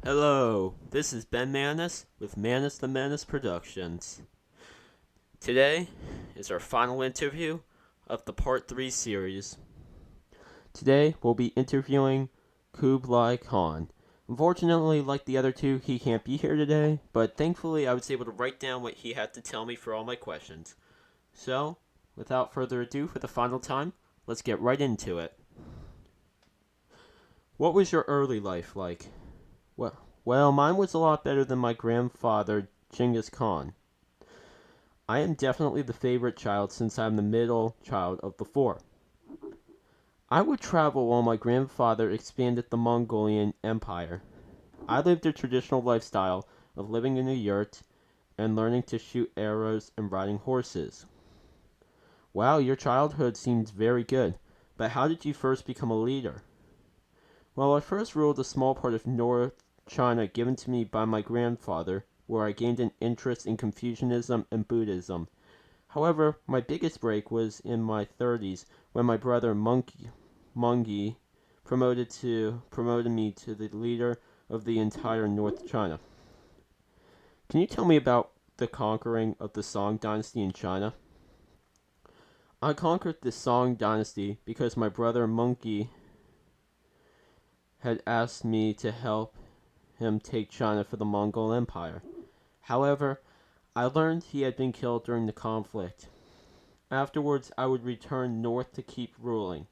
Hello, this is Ben Manis with Manis the Menace Productions. Today is our final interview of the Part 3 series. Today we'll be interviewing Kublai Khan. Unfortunately, like the other two, he can't be here today, but thankfully I was able to write down what he had to tell me for all my questions. So, without further ado, for the final time, let's get right into it. What was your early life like? Well, mine was a lot better than my grandfather, Genghis Khan. I am definitely the favorite child since I'm the middle child of the four. I would travel while my grandfather expanded the Mongolian Empire. I lived a traditional lifestyle of living in a yurt and learning to shoot arrows and riding horses. Wow, your childhood seems very good, but how did you first become a leader? Well, I first ruled a small part of North China given to me by my grandfather, where I gained an interest in Confucianism and Buddhism. However, my biggest break was in my 30s when my brother Mungi promoted me to the leader of the entire North China. Can you tell me about the conquering of the Song dynasty in China? I conquered the Song dynasty because my brother Mungi had asked me to help him take China for the Mongol Empire. However, I learned he had been killed during the conflict. Afterwards, I would return north to keep ruling.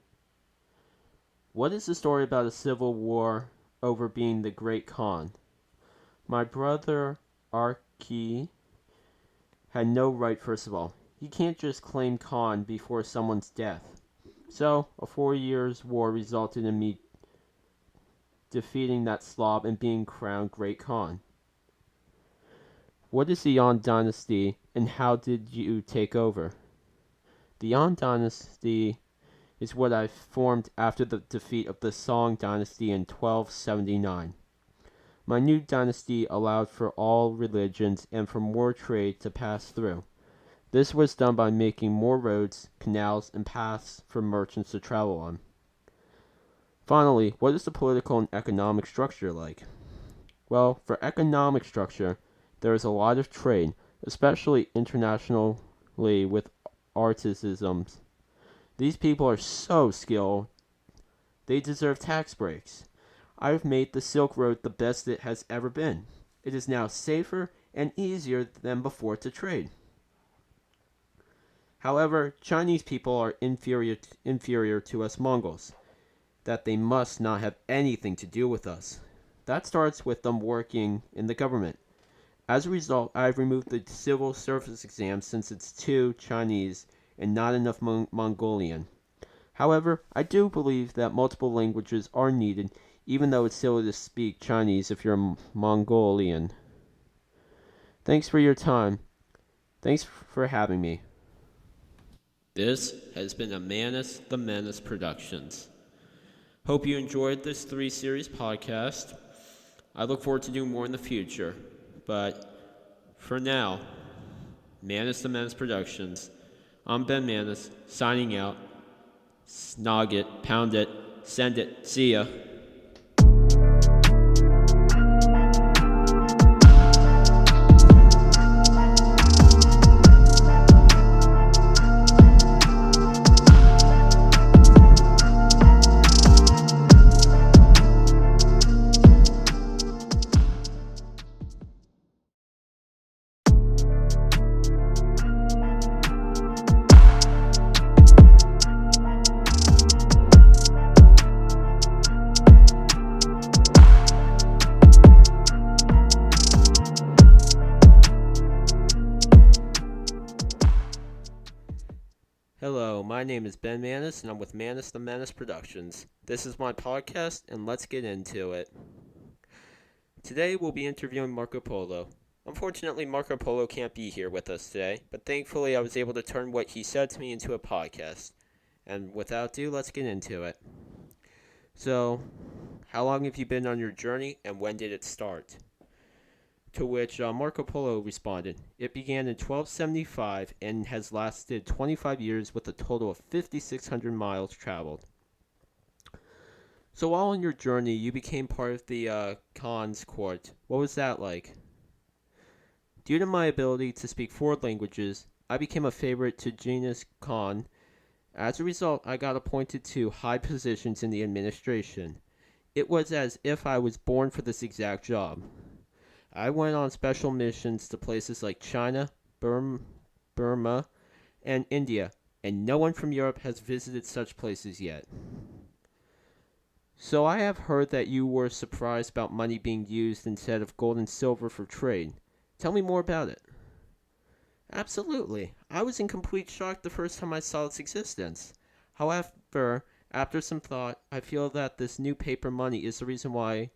What is the story about a civil war over being the Great Khan? My brother Arki had no right, first of all. He can't just claim Khan before someone's death. So, a 4 years war resulted in me defeating that slob and being crowned Great Khan. What is the Yuan dynasty and how did you take over? The Yuan dynasty is what I formed after the defeat of the Song dynasty in 1279. My new dynasty allowed for all religions and for more trade to pass through. This was done by making more roads, canals, and paths for merchants to travel on. Finally, what is the political and economic structure like? Well, for economic structure, there is a lot of trade, especially internationally with artisans. These people are so skilled, they deserve tax breaks. I've made the Silk Road the best it has ever been. It is now safer and easier than before to trade. However, Chinese people are inferior to us Mongols, that they must not have anything to do with us. That starts with them working in the government. As a result, I've removed the civil service exam since it's too Chinese and not enough Mongolian. However, I do believe that multiple languages are needed, even though it's silly to speak Chinese if you're Mongolian. Thanks for your time. Thanks for having me. This has been a Manis the Menace Productions. Hope you enjoyed this 3-series podcast. I look forward to doing more in the future. But for now, Manis the Menace Productions. I'm Ben Manis, signing out. Snog it, pound it, send it. See ya. Hello, my name is Ben Manis, and I'm with Manis the Menace Productions. This is my podcast, and let's get into it. Today, we'll be interviewing Marco Polo. Unfortunately, Marco Polo can't be here with us today, but thankfully, I was able to turn what he said to me into a podcast. And without ado, let's get into it. So, how long have you been on your journey, and when did it start? To which Marco Polo responded, "It began in 1275 and has lasted 25 years with a total of 5,600 miles traveled." So while on your journey, you became part of the Khan's court. What was that like? Due to my ability to speak four languages, I became a favorite to Genghis Khan. As a result, I got appointed to high positions in the administration. It was as if I was born for this exact job. I went on special missions to places like China, Burma, and India, and no one from Europe has visited such places yet. So I have heard that you were surprised about money being used instead of gold and silver for trade. Tell me more about it. Absolutely. I was in complete shock the first time I saw its existence. However, after some thought, I feel that this new paper money is the reason why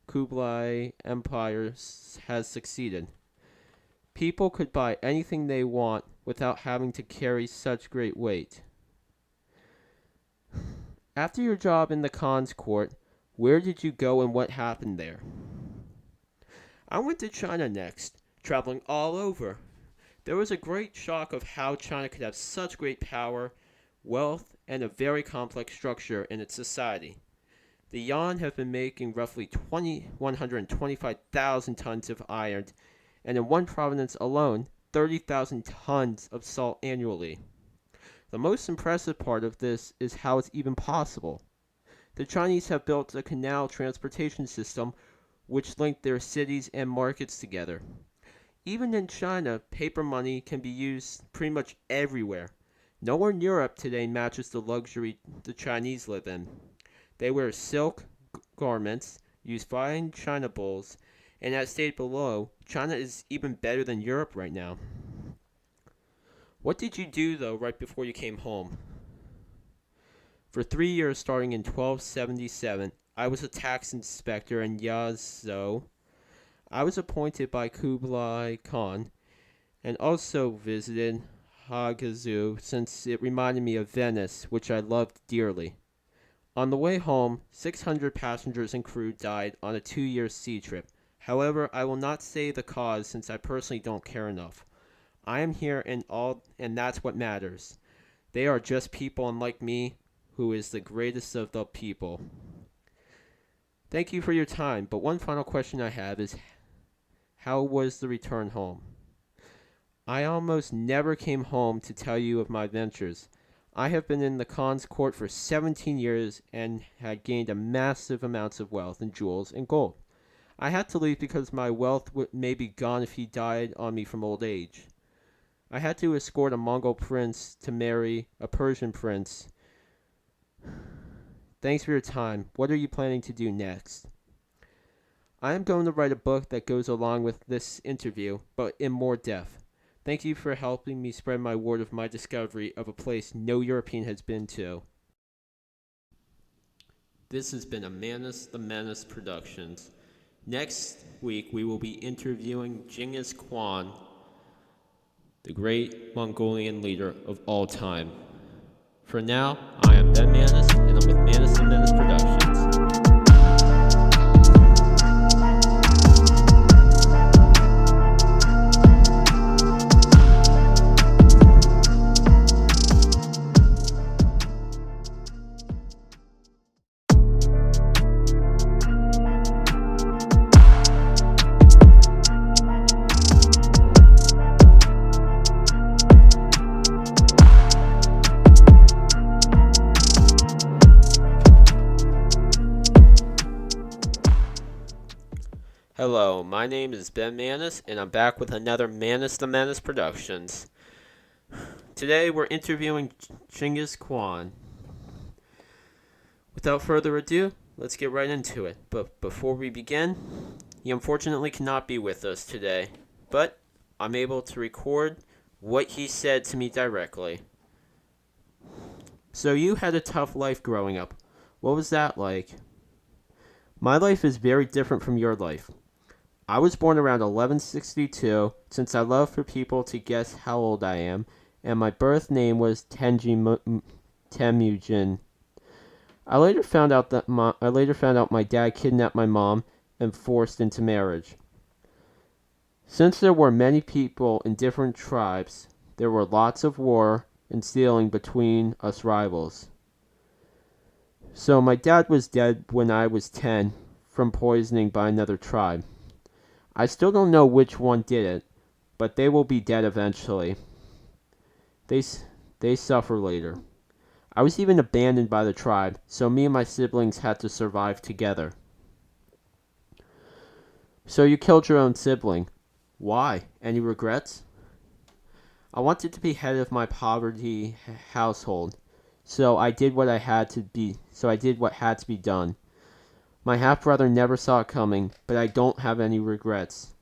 Kublai Empire has succeeded. People could buy anything they want without having to carry such great weight. After your job in the Khan's court, where did you go and what happened there? I went to China next, traveling all over. There was a great shock of how China could have such great power, wealth, and a very complex structure in its society. The yuan have been making roughly 125,000 tons of iron, and in one province alone, 30,000 tons of salt annually. The most impressive part of this is how it's even possible. The Chinese have built a canal transportation system which linked their cities and markets together. Even in China, paper money can be used pretty much everywhere. Nowhere in Europe today matches the luxury the Chinese live in. They wear silk garments, use fine china bowls, and as stated below, China is even better than Europe right now. What did you do, though, right before you came home? For 3 years, starting in 1277, I was a tax inspector in Yazhou. I was appointed by Kublai Khan and also visited Hangzhou since it reminded me of Venice, which I loved dearly. On the way home, 600 passengers and crew died on a 2-year sea trip. However, I will not say the cause since I personally don't care enough. I am here and that's what matters. They are just people unlike me, who is the greatest of the people. Thank you for your time, but one final question I have is, how was the return home? I almost never came home to tell you of my adventures. I have been in the Khan's court for 17 years and had gained a massive amounts of wealth in jewels and gold. I had to leave because my wealth may be gone if he died on me from old age. I had to escort a Mongol prince to marry a Persian prince. Thanks for your time. What are you planning to do next? I am going to write a book that goes along with this interview, but in more depth. Thank you for helping me spread my word of my discovery of a place no European has been to. This has been a Manus the Menace Productions. Next week we will be interviewing Genghis Khan, the great Mongolian leader of all time. For now, I am Ben Manus, and I'm with Manus the Menace Productions. Hello, my name is Ben Manus, and I'm back with another Manus the Menace Productions. Today we're interviewing Genghis Khan. Without further ado, let's get right into it. But before we begin, he unfortunately cannot be with us today, but I'm able to record what he said to me directly. So you had a tough life growing up. What was that like? My life is very different from your life. I was born around 1162, since I love for people to guess how old I am, and my birth name was Temujin. I later found out my dad kidnapped my mom and forced into marriage. Since there were many people in different tribes, there were lots of war and stealing between us rivals. So my dad was dead when I was 10 from poisoning by another tribe. I still don't know which one did it, but they will be dead eventually. They, they suffer later. I was even abandoned by the tribe, so me and my siblings had to survive together. So you killed your own sibling. Why? Any regrets? I wanted to be head of my poverty household, so I did what had to be done. My half brother never saw it coming, but I don't have any regrets.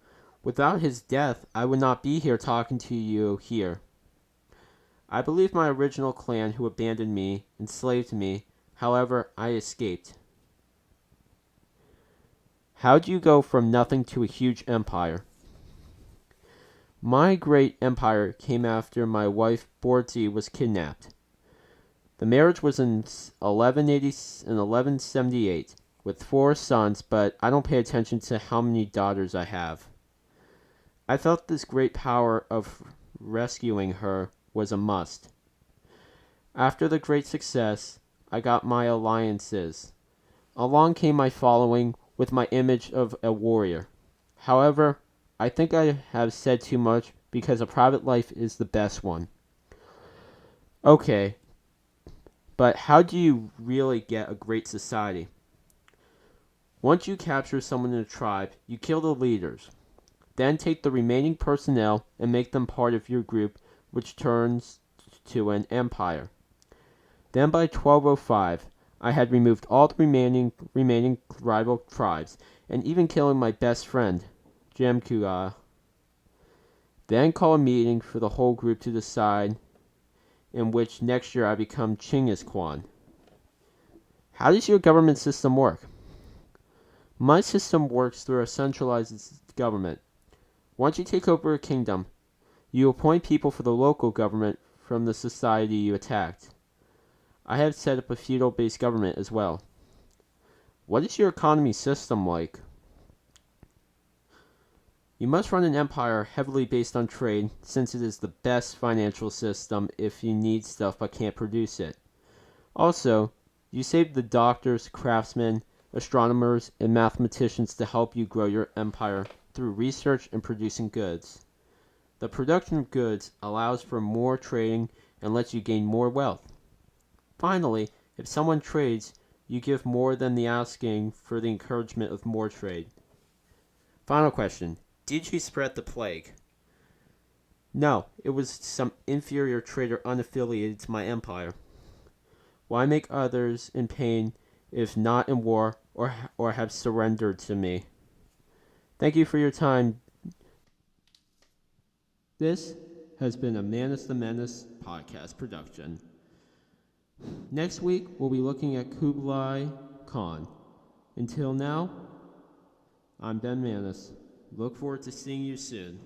Without his death, I would not be here talking to you here. I believe my original clan who abandoned me, enslaved me, however, I escaped. How'd you go from nothing to a huge empire? My great empire came after my wife Borzi was kidnapped. The marriage was in 1178 with 4 sons, but I don't pay attention to how many daughters I have. I felt this great power of rescuing her was a must. After the great success, I got my alliances. Along came my following with my image of a warrior. However, I think I have said too much because a private life is the best one. Okay, but how do you really get a great society? Once you capture someone in a tribe, you kill the leaders. Then take the remaining personnel and make them part of your group, which turns to an empire. Then by 1205, I had removed all the remaining rival tribes, and even killing my best friend, Jamkua. Then call a meeting for the whole group to decide in which next year I become Chinggis Khan. How does your government system work? My system works through a centralized government. Once you take over a kingdom, you appoint people for the local government from the society you attacked. I have set up a feudal-based government as well. What is your economy system like? You must run an empire heavily based on trade, since it is the best financial system if you need stuff but can't produce it. Also, you save the doctors, craftsmen, astronomers, and mathematicians to help you grow your empire through research and producing goods. The production of goods allows for more trading and lets you gain more wealth. Finally, if someone trades, you give more than the asking for the encouragement of more trade. Final question. Did you spread the plague? No, it was some inferior trader unaffiliated to my empire. Why make others in pain if not in war or have surrendered to me? Thank you for your time. This has been a Manus the Menace podcast production. Next week, we'll be looking at Kublai Khan. Until now, I'm Ben Manus. Look forward to seeing you soon.